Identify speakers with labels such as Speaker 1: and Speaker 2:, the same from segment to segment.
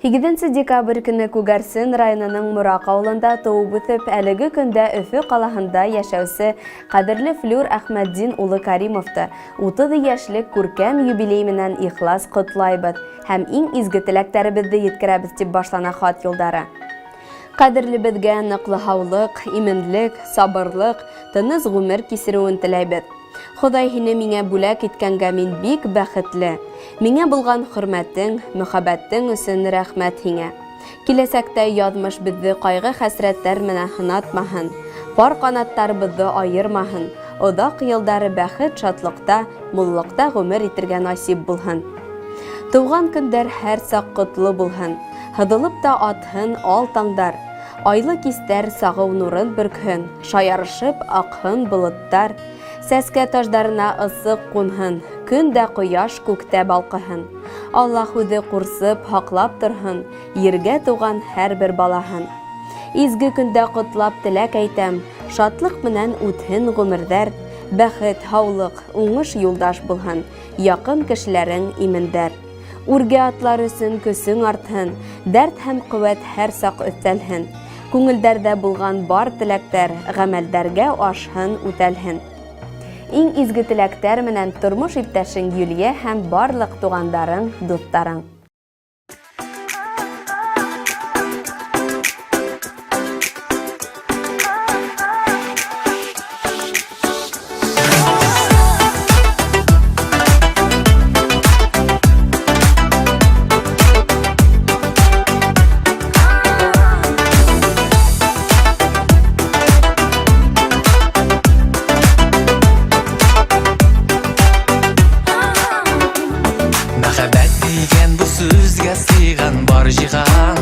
Speaker 1: 8 декабрь көне Күгәрсен районының Мурак авылында туып үтеп, әлеге көндә Өфе калаһында яшәүсе кадерле Флюр Әхмәтдин улы Каримовты 30 яшьлек күркәм юбилей менән ихлас котлайбыз һәм иң изге теләктәребезне yetkерәбез дип башлана хат юлдары. Кадерлебезгә ныклы һаулык, именлек, сабырлык, тыныс гомер кисерүен теләйбез. Ходай һине миңа бүләк иткәнгә мин бик бәхетле. Миңа булган хөрмәтең, мөхәббәтең өчен рәхмәт һиңа. Киләсәктә язмыш безне кайгы хәсрәтләр менән һынатмаһын. Пар канаттарыбызны айырмаһын. Одак елдары бәхет, шатлыкта, муллыкта гомер итәргә насип булһын. Туган көндәр һәр сак котлы булһын. Хыдылып та атһын ал таңдар. Айлы кистәр сагыу нурын бөркһен. Шаярышып акһын болыттар. Сәскә таждарына ысык кунһын, көндә кояш күктә балкыһын. Аллаһ үзе курсып, хаклап торһын, ергә туган һәрбер балаһын. Изге көндә котлап теләк әйтәм, шатлык менән үтһен гомерҙәр, бәхет, һаулык, уңыш юлдаш булһын, якын кешеләрең имендәр. Үргә атлар өсөн көсең артһын, дәрт һәм куәт һәр сак өҫтәлһен. Күңелдәрдә булган бар теләктәр, гамәлдәргә ашһын, үтәлһен. Иң изге теләктәр менән тормыш иптәшең Юлия һәм барлык тугандарың, дуҫтарың.
Speaker 2: Бар жиған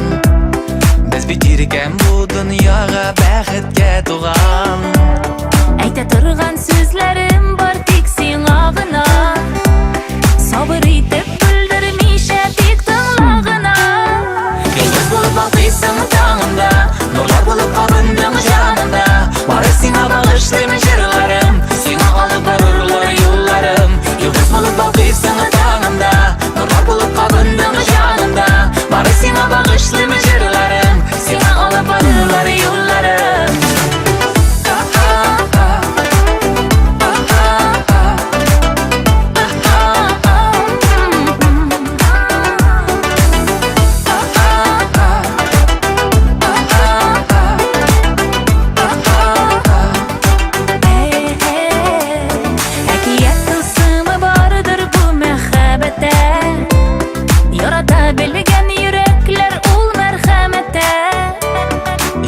Speaker 2: Біз битирген бу дөньяга бәхеткә туган.
Speaker 3: Әйтә торган сүзләрем бар тик сиңа гына. Сабыр итеп бүлдермичә тик тыңла гына.
Speaker 2: Йолдыз булып балкыйсың таңымда, нурлар булып кабындың җанымда. Бары сиңа багышлыйм җырларым, сиңа алып барырлар юлларым. Йолдыз булып балкыйсың таңымда, нурлар булып кабындың җанымда. Бары сиңа багышлыйм җырларым, сиңа алып барырлар юлларым.
Speaker 3: Әкият тылсымы бардыр бу мәхәббәттә. Ярата белгән йөрәкләр ул мәрхәмәттә.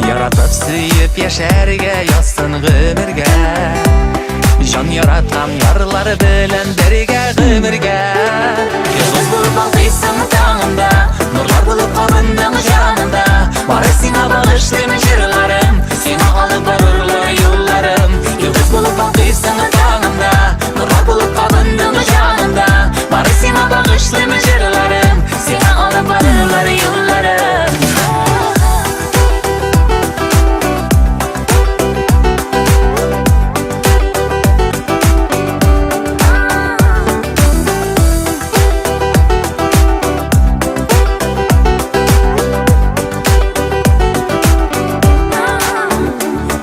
Speaker 2: Яратып сөеп яшәргә язсын гомергә. Җан яраткан ярлары белән бергә гомергә. Йолдыз булып балкыйсың таңымда, нурлар булып кабындың җанымда. Бары сиңа багышлыйм җырларым, сиңа алып барырлар юлларым. Йолдыз булып балкыйсың таңымда, нурлар булып кабындың җанымда. Бары сиңа багышлыйм җырларым, сиңа алып барырлар юлларым.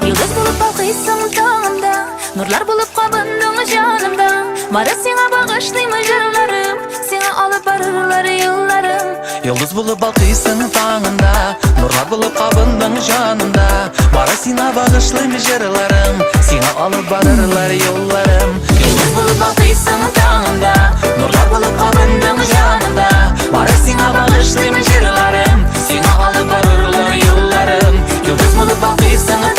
Speaker 3: Йолдыз булып балкыйсың таңымда, нурлар булып кабындың җанымда. Бары сиңа багышлыйм җырларым, сиңа алып барырлар юлларым.
Speaker 2: Йолдыз булып балкыйсың таңында, нурлар булып кабындың җанымда. Бары сиңа багышлыйм җырларым, сиңа алып барырлар юлларым. Йолдыз булып балкыйсың таңында, нурлар булып кабындың җанымда. Бары сиңа багышлыйм җырларым, сиңа алып барырлар юлларым. Йолдыз булып балкыйсың